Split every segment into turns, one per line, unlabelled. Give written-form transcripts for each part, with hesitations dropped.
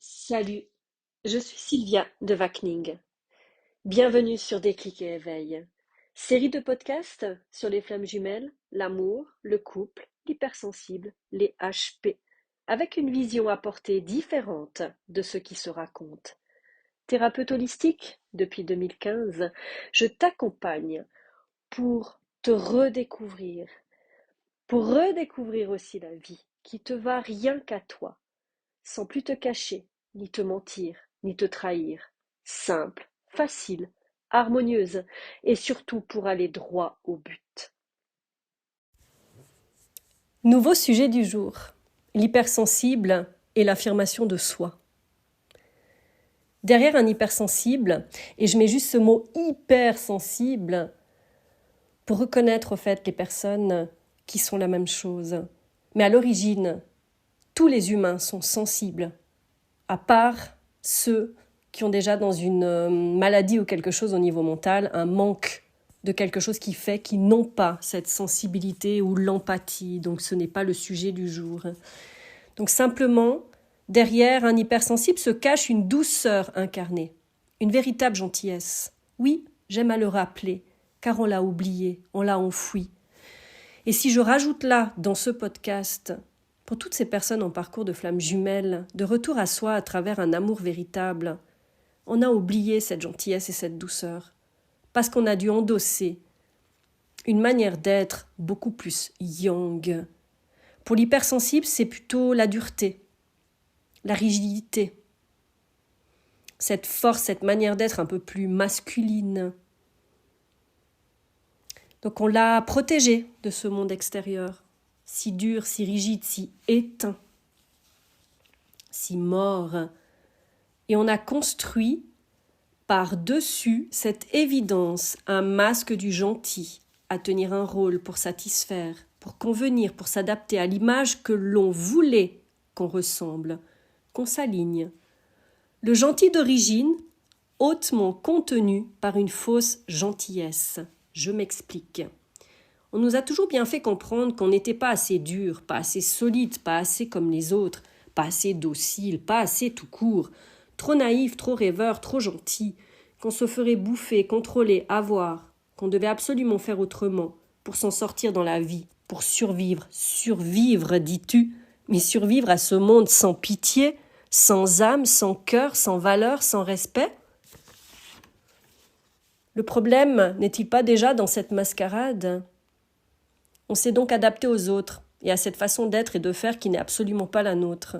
Salut, je suis Sylvia de Vakning. Bienvenue sur Déclic et Éveil, série de podcasts sur les flammes jumelles, l'amour, le couple, l'hypersensible, les HP, avec une vision apportée différente de ce qui se raconte. Thérapeute holistique depuis 2015, je t'accompagne pour te redécouvrir, pour redécouvrir aussi la vie qui te va rien qu'à toi, sans plus te cacher, ni te mentir, ni te trahir. Simple, facile, harmonieuse, et surtout pour aller droit au but.
Nouveau sujet du jour, l'hypersensible et l'affirmation de soi. Derrière un hypersensible, et je mets juste ce mot hypersensible pour reconnaître au fait les personnes qui sont la même chose. Mais à l'origine, tous les humains sont sensibles, à part ceux qui ont déjà dans une maladie ou quelque chose au niveau mental, un manque de quelque chose qui fait qu'ils n'ont pas cette sensibilité ou l'empathie. Donc ce n'est pas le sujet du jour. Donc simplement, derrière un hypersensible se cache une douceur incarnée, une véritable gentillesse. Oui, j'aime à le rappeler, car on l'a oublié, on l'a enfoui. Et si je rajoute là, dans ce podcast, pour toutes ces personnes en parcours de flammes jumelles, de retour à soi à travers un amour véritable, on a oublié cette gentillesse et cette douceur, parce qu'on a dû endosser une manière d'être beaucoup plus yang. Pour l'hypersensible, c'est plutôt la dureté, la rigidité, cette force, cette manière d'être un peu plus masculine. Donc on l'a protégé de ce monde extérieur, si dur, si rigide, si éteint, si mort. Et on a construit par-dessus cette évidence un masque du gentil, à tenir un rôle pour satisfaire, pour convenir, pour s'adapter à l'image que l'on voulait qu'on ressemble, qu'on s'aligne. Le gentil d'origine, hautement contenu par une fausse gentillesse. Je m'explique. On nous a toujours bien fait comprendre qu'on n'était pas assez dur, pas assez solide, pas assez comme les autres, pas assez docile, pas assez tout court, trop naïf, trop rêveur, trop gentil, qu'on se ferait bouffer, contrôler, avoir, qu'on devait absolument faire autrement pour s'en sortir dans la vie, pour survivre. Survivre, dis-tu, mais survivre à ce monde sans pitié, sans âme, sans cœur, sans valeur, sans respect? Le problème n'est-il pas déjà dans cette mascarade? On s'est donc adapté aux autres et à cette façon d'être et de faire qui n'est absolument pas la nôtre.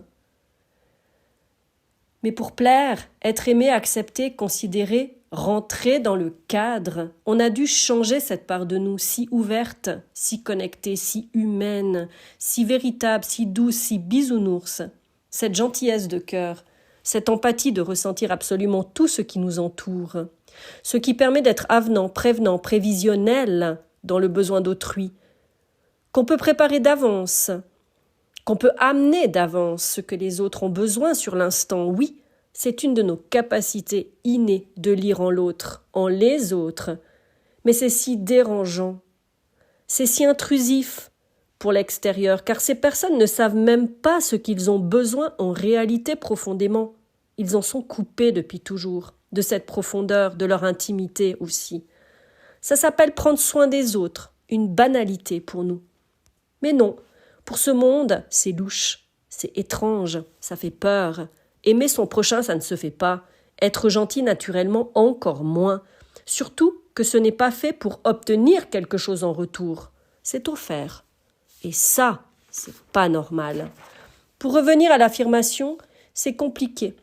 Mais pour plaire, être aimé, accepté, considéré, rentrer dans le cadre, on a dû changer cette part de nous si ouverte, si connectée, si humaine, si véritable, si douce, si bisounours. Cette gentillesse de cœur, cette empathie de ressentir absolument tout ce qui nous entoure, ce qui permet d'être avenant, prévenant, prévisionnel dans le besoin d'autrui, qu'on peut préparer d'avance, qu'on peut amener d'avance ce que les autres ont besoin sur l'instant. Oui, c'est une de nos capacités innées de lire en l'autre, en les autres. Mais c'est si dérangeant, c'est si intrusif pour l'extérieur, car ces personnes ne savent même pas ce qu'ils ont besoin en réalité profondément. Ils en sont coupés depuis toujours, de cette profondeur, de leur intimité aussi. Ça s'appelle prendre soin des autres, une banalité pour nous. Mais non, pour ce monde, c'est louche, c'est étrange, ça fait peur. Aimer son prochain, ça ne se fait pas. Être gentil naturellement, encore moins. Surtout que ce n'est pas fait pour obtenir quelque chose en retour. C'est offert. Et ça, c'est pas normal. Pour revenir à l'affirmation, c'est compliqué.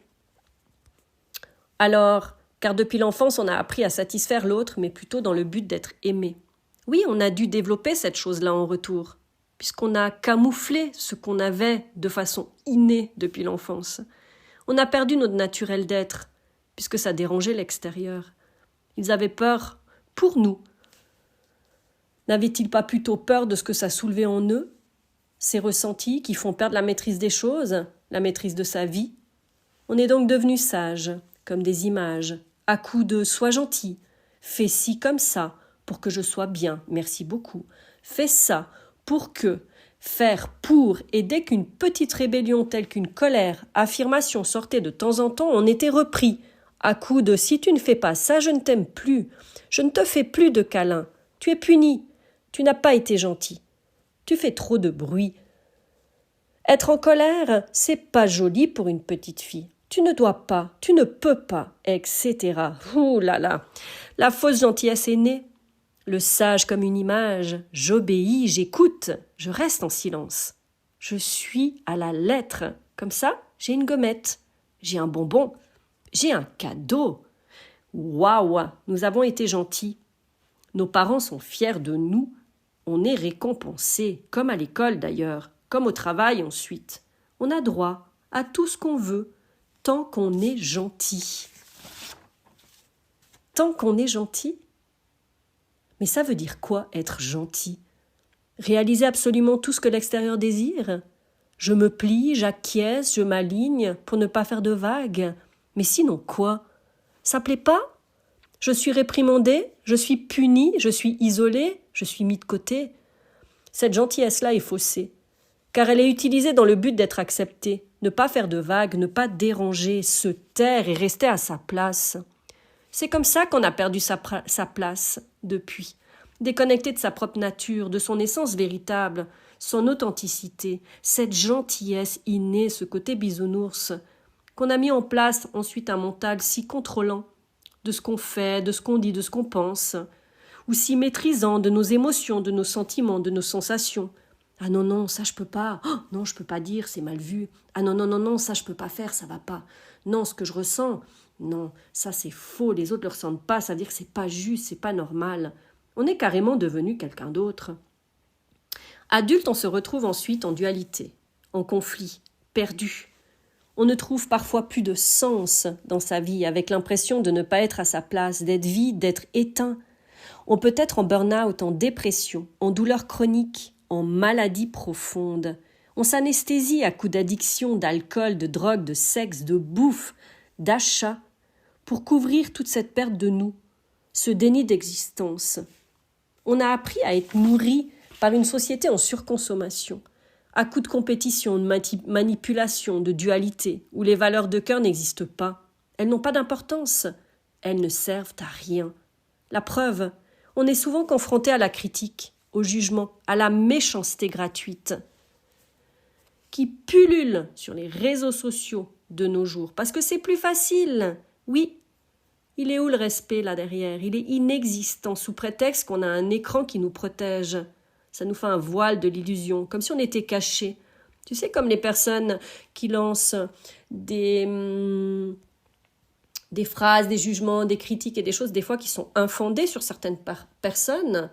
Alors, car depuis l'enfance, on a appris à satisfaire l'autre, mais plutôt dans le but d'être aimé. Oui, on a dû développer cette chose-là en retour, puisqu'on a camouflé ce qu'on avait de façon innée depuis l'enfance. On a perdu notre naturel d'être, puisque ça dérangeait l'extérieur. Ils avaient peur pour nous. N'avaient-ils pas plutôt peur de ce que ça soulevait en eux, ces ressentis qui font perdre la maîtrise des choses, la maîtrise de sa vie? On est donc devenus sages, comme des images, à coups de « sois gentil »,« fais ci comme ça, pour que je sois bien, merci beaucoup »,« fais ça, pour que », faire pour, et dès qu'une petite rébellion telle qu'une colère, affirmation sortait de temps en temps, on était repris, à coup de « si tu ne fais pas ça, je ne t'aime plus, je ne te fais plus de câlins, tu es puni, tu n'as pas été gentil, tu fais trop de bruit ». Être en colère, c'est pas joli pour une petite fille. Tu ne dois pas, tu ne peux pas, etc. Ouh là là, la fausse gentillesse est née. Le sage comme une image, j'obéis, j'écoute, je reste en silence. Je suis à la lettre. Comme ça, j'ai une gommette, j'ai un bonbon, j'ai un cadeau. Waouh, nous avons été gentils. Nos parents sont fiers de nous. On est récompensés, comme à l'école d'ailleurs, comme au travail ensuite. On a droit à tout ce qu'on veut, tant qu'on est gentil. Tant qu'on est gentil ? Mais ça veut dire quoi, être gentil ? Réaliser absolument tout ce que l'extérieur désire ? Je me plie, j'acquiesce, je m'aligne pour ne pas faire de vagues. Mais sinon quoi ? Ça plaît pas ? Je suis réprimandée, je suis punie, je suis isolée, je suis mis de côté. Cette gentillesse-là est faussée, car elle est utilisée dans le but d'être acceptée, ne pas faire de vagues, ne pas déranger, se taire et rester à sa place. C'est comme ça qu'on a perdu sa place depuis, déconnecté de sa propre nature, de son essence véritable, son authenticité, cette gentillesse innée, ce côté bisounours, qu'on a mis en place ensuite un mental si contrôlant de ce qu'on fait, de ce qu'on dit, de ce qu'on pense, ou si maîtrisant de nos émotions, de nos sentiments, de nos sensations. Ah non, non, ça je peux pas. Oh, non, je peux pas dire, c'est mal vu. Ah non, non, non, non, ça je peux pas faire, ça va pas. Non, ce que je ressens, non, ça c'est faux, les autres le ressentent pas, ça veut dire que c'est pas juste, c'est pas normal. On est carrément devenu quelqu'un d'autre. Adulte, on se retrouve ensuite en dualité, en conflit, perdu. On ne trouve parfois plus de sens dans sa vie, avec l'impression de ne pas être à sa place, d'être vide, d'être éteint. On peut être en burn-out, en dépression, en douleur chronique, en maladie profonde. On s'anesthésie à coups d'addiction, d'alcool, de drogue, de sexe, de bouffe, d'achat, pour couvrir toute cette perte de nous, ce déni d'existence. On a appris à être nourri par une société en surconsommation, à coups de compétition, de manipulation, de dualité, où les valeurs de cœur n'existent pas. Elles n'ont pas d'importance. Elles ne servent à rien. La preuve, on est souvent confronté à la critique, au jugement, à la méchanceté gratuite, qui pullule sur les réseaux sociaux de nos jours, parce que c'est plus facile. Oui, il est où le respect là derrière ? Il est inexistant, sous prétexte qu'on a un écran qui nous protège. Ça nous fait un voile de l'illusion, comme si on était cachés. Tu sais, comme les personnes qui lancent des phrases, des jugements, des critiques et des choses, des fois qui sont infondées sur certaines personnes,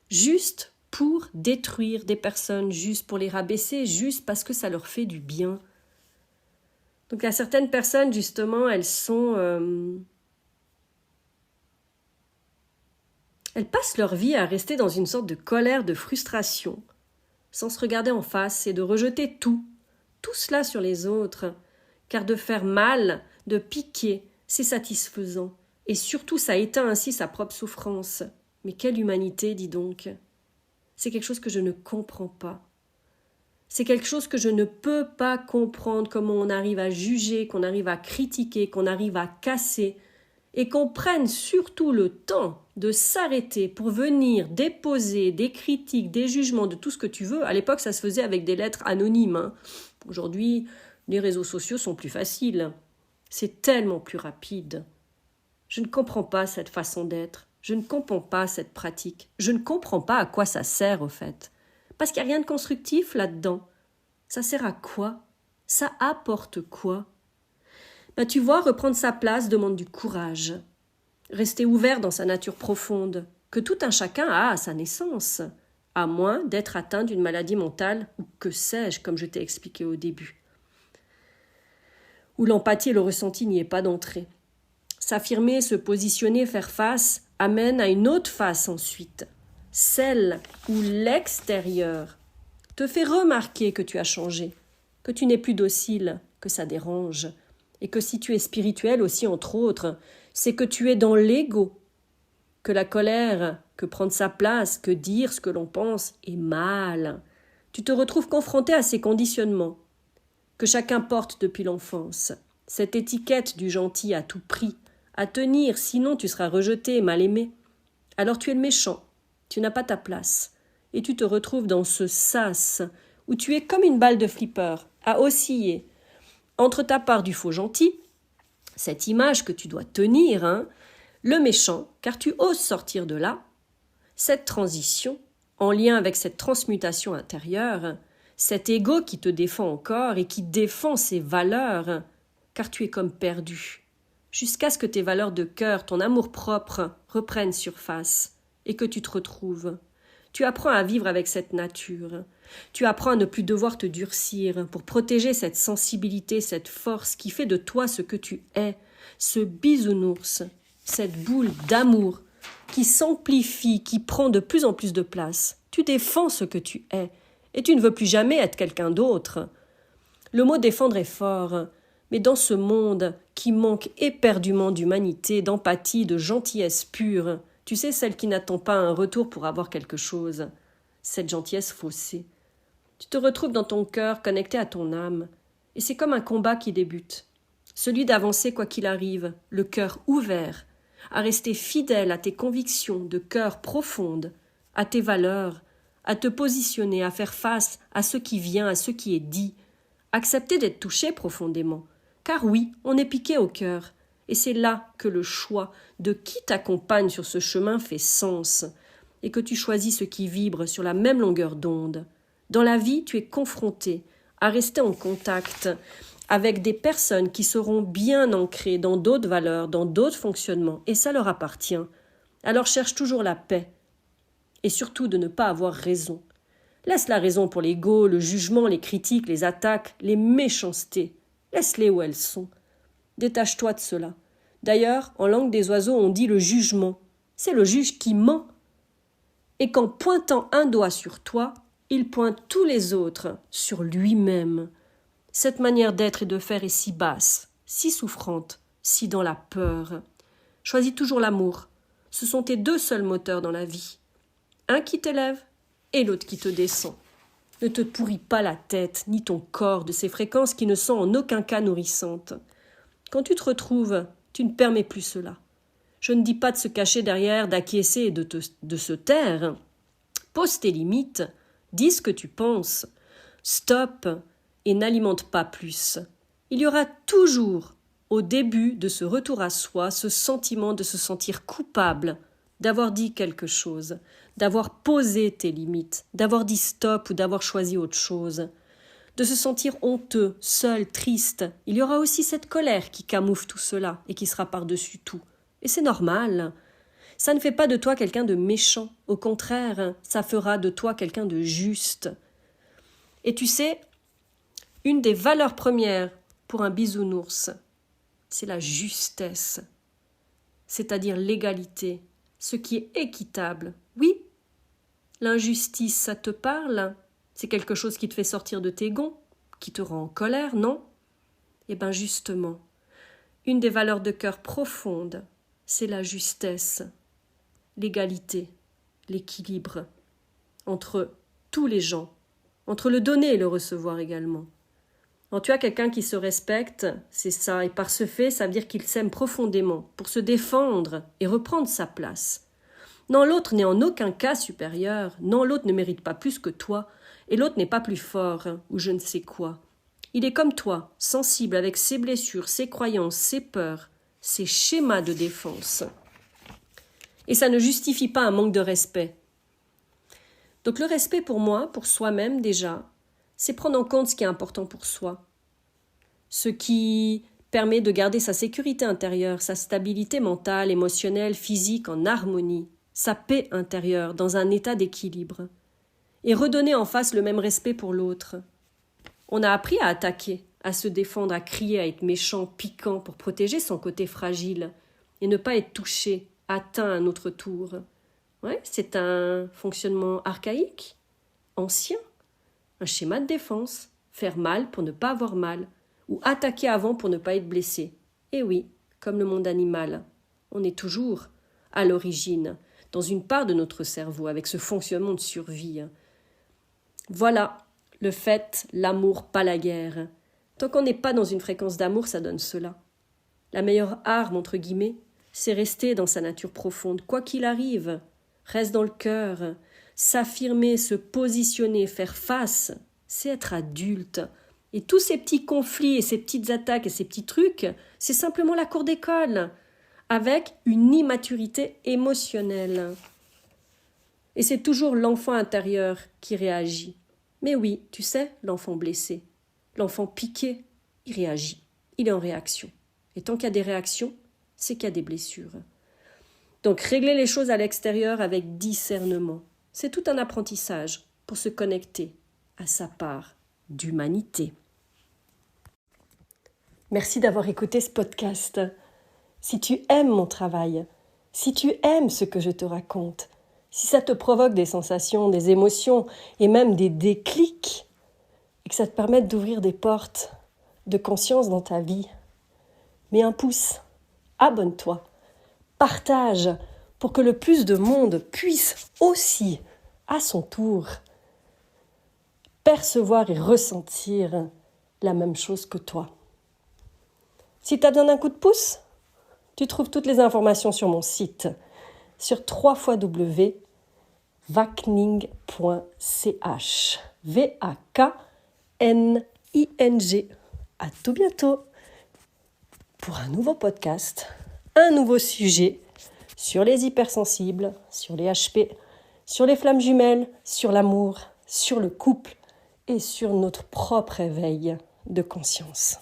juste pour détruire des personnes, juste pour les rabaisser, juste parce que ça leur fait du bien. Donc, il y a certaines personnes, justement, elles passent leur vie à rester dans une sorte de colère, de frustration, sans se regarder en face et de rejeter tout cela sur les autres, car de faire mal, de piquer, c'est satisfaisant, et surtout ça éteint ainsi sa propre souffrance. Mais quelle humanité, dis donc. C'est quelque chose que je ne comprends pas. C'est quelque chose que je ne peux pas comprendre, comment on arrive à juger, qu'on arrive à critiquer, qu'on arrive à casser, et qu'on prenne surtout le temps de s'arrêter pour venir déposer des critiques, des jugements, de tout ce que tu veux. À l'époque, ça se faisait avec des lettres anonymes. Aujourd'hui, les réseaux sociaux sont plus faciles. C'est tellement plus rapide. Je ne comprends pas cette façon d'être. Je ne comprends pas cette pratique. Je ne comprends pas à quoi ça sert, au fait. Parce qu'il n'y a rien de constructif là-dedans. Ça sert à quoi ? Ça apporte quoi ? Tu vois, reprendre sa place demande du courage. Rester ouvert dans sa nature profonde, que tout un chacun a à sa naissance, à moins d'être atteint d'une maladie mentale, ou que sais-je, comme je t'ai expliqué au début. Où l'empathie et le ressenti n'y est pas d'entrée. S'affirmer, se positionner, faire face, amène à une autre face ensuite. Celle où l'extérieur te fait remarquer que tu as changé, que tu n'es plus docile, que ça dérange, et que si tu es spirituel aussi, entre autres, c'est que tu es dans l'ego, que la colère, que prendre sa place, que dire ce que l'on pense est mal. Tu te retrouves confronté à ces conditionnements que chacun porte depuis l'enfance, cette étiquette du gentil à tout prix, à tenir, sinon tu seras rejeté et mal aimé. Alors tu es le méchant, tu n'as pas ta place, et tu te retrouves dans ce sas où tu es comme une balle de flipper, à osciller entre ta part du faux gentil, cette image que tu dois tenir, le méchant, car tu oses sortir de là, cette transition, en lien avec cette transmutation intérieure, cet ego qui te défend encore et qui défend ses valeurs, car tu es comme perdu, jusqu'à ce que tes valeurs de cœur, ton amour-propre, reprennent surface, et que tu te retrouves. Tu apprends à vivre avec cette nature. Tu apprends à ne plus devoir te durcir pour protéger cette sensibilité, cette force qui fait de toi ce que tu es, ce bisounours, cette boule d'amour qui s'amplifie, qui prend de plus en plus de place. Tu défends ce que tu es, et tu ne veux plus jamais être quelqu'un d'autre. Le mot défendre est fort, mais dans ce monde qui manque éperdument d'humanité, d'empathie, de gentillesse pure, tu sais, celle qui n'attend pas un retour pour avoir quelque chose, cette gentillesse faussée. Tu te retrouves dans ton cœur connecté à ton âme, et c'est comme un combat qui débute, celui d'avancer quoi qu'il arrive, le cœur ouvert, à rester fidèle à tes convictions de cœur profondes, à tes valeurs, à te positionner, à faire face à ce qui vient, à ce qui est dit, accepter d'être touché profondément, car oui, on est piqué au cœur, et c'est là que le choix de qui t'accompagne sur ce chemin fait sens, et que tu choisis ce qui vibre sur la même longueur d'onde. Dans la vie, tu es confronté à rester en contact avec des personnes qui seront bien ancrées dans d'autres valeurs, dans d'autres fonctionnements, et ça leur appartient. Alors cherche toujours la paix, et surtout de ne pas avoir raison. Laisse la raison pour l'ego, le jugement, les critiques, les attaques, les méchancetés. Laisse-les où elles sont. Détache-toi de cela. D'ailleurs, en langue des oiseaux, on dit le jugement. C'est le juge qui ment. Et qu'en pointant un doigt sur toi, il pointe tous les autres sur lui-même. Cette manière d'être et de faire est si basse, si souffrante, si dans la peur. Choisis toujours l'amour. Ce sont tes deux seuls moteurs dans la vie. Un qui t'élève et l'autre qui te descend. Ne te pourris pas la tête, ni ton corps de ces fréquences qui ne sont en aucun cas nourrissantes. Quand tu te retrouves, tu ne permets plus cela. Je ne dis pas de se cacher derrière, d'acquiescer et de se taire. Pose tes limites, dis ce que tu penses. Stop et n'alimente pas plus. Il y aura toujours, au début de ce retour à soi, ce sentiment de se sentir coupable, d'avoir dit quelque chose, d'avoir posé tes limites, d'avoir dit stop ou d'avoir choisi autre chose, de se sentir honteux, seul, triste. Il y aura aussi cette colère qui camoufle tout cela et qui sera par-dessus tout. Et c'est normal. Ça ne fait pas de toi quelqu'un de méchant. Au contraire, ça fera de toi quelqu'un de juste. Et tu sais, une des valeurs premières pour un bisounours, c'est la justesse, c'est-à-dire l'égalité, ce qui est équitable. Oui, l'injustice, ça te parle? C'est quelque chose qui te fait sortir de tes gonds, qui te rend en colère, non? Eh bien justement, une des valeurs de cœur profondes, c'est la justesse, l'égalité, l'équilibre entre tous les gens, entre le donner et le recevoir également. Quand tu as quelqu'un qui se respecte, c'est ça, et par ce fait, ça veut dire qu'il s'aime profondément pour se défendre et reprendre sa place. Non, l'autre n'est en aucun cas supérieur, non, l'autre ne mérite pas plus que toi, et l'autre n'est pas plus fort, ou je ne sais quoi. Il est comme toi, sensible avec ses blessures, ses croyances, ses peurs, ses schémas de défense. Et ça ne justifie pas un manque de respect. Donc le respect pour moi, pour soi-même déjà, c'est prendre en compte ce qui est important pour soi. Ce qui permet de garder sa sécurité intérieure, sa stabilité mentale, émotionnelle, physique en harmonie, sa paix intérieure dans un état d'équilibre. Et redonner en face le même respect pour l'autre. On a appris à attaquer, à se défendre, à crier, à être méchant, piquant pour protéger son côté fragile et ne pas être touché, atteint à notre tour. Ouais, c'est un fonctionnement archaïque, ancien, un schéma de défense, faire mal pour ne pas avoir mal, ou attaquer avant pour ne pas être blessé. Et oui, comme le monde animal, on est toujours à l'origine, dans une part de notre cerveau, avec ce fonctionnement de survie. Voilà, Le fait, l'amour, pas la guerre. Tant qu'on n'est pas dans une fréquence d'amour, ça donne cela. La meilleure arme, entre guillemets, c'est rester dans sa nature profonde, quoi qu'il arrive. Reste dans le cœur. S'affirmer, se positionner, faire face, c'est être adulte. Et tous ces petits conflits et ces petites attaques et ces petits trucs, c'est simplement la cour d'école, avec une immaturité émotionnelle. Et c'est toujours l'enfant intérieur qui réagit. Mais oui, tu sais, l'enfant blessé, l'enfant piqué, il réagit, il est en réaction. Et tant qu'il y a des réactions, c'est qu'il y a des blessures. Donc régler les choses à l'extérieur avec discernement, c'est tout un apprentissage pour se connecter à sa part d'humanité. Merci d'avoir écouté ce podcast. Si tu aimes mon travail, si tu aimes ce que je te raconte, si ça te provoque des sensations, des émotions et même des déclics, et que ça te permette d'ouvrir des portes de conscience dans ta vie, mets un pouce, abonne-toi, partage pour que le plus de monde puisse aussi, à son tour, percevoir et ressentir la même chose que toi. Si tu as besoin d'un coup de pouce, tu trouves toutes les informations sur mon site, sur www.vakning.ch. V-A-K-N-I-N-G. À tout bientôt pour un nouveau podcast, un nouveau sujet sur les hypersensibles, sur les HP, sur les flammes jumelles, sur l'amour, sur le couple et sur notre propre éveil de conscience.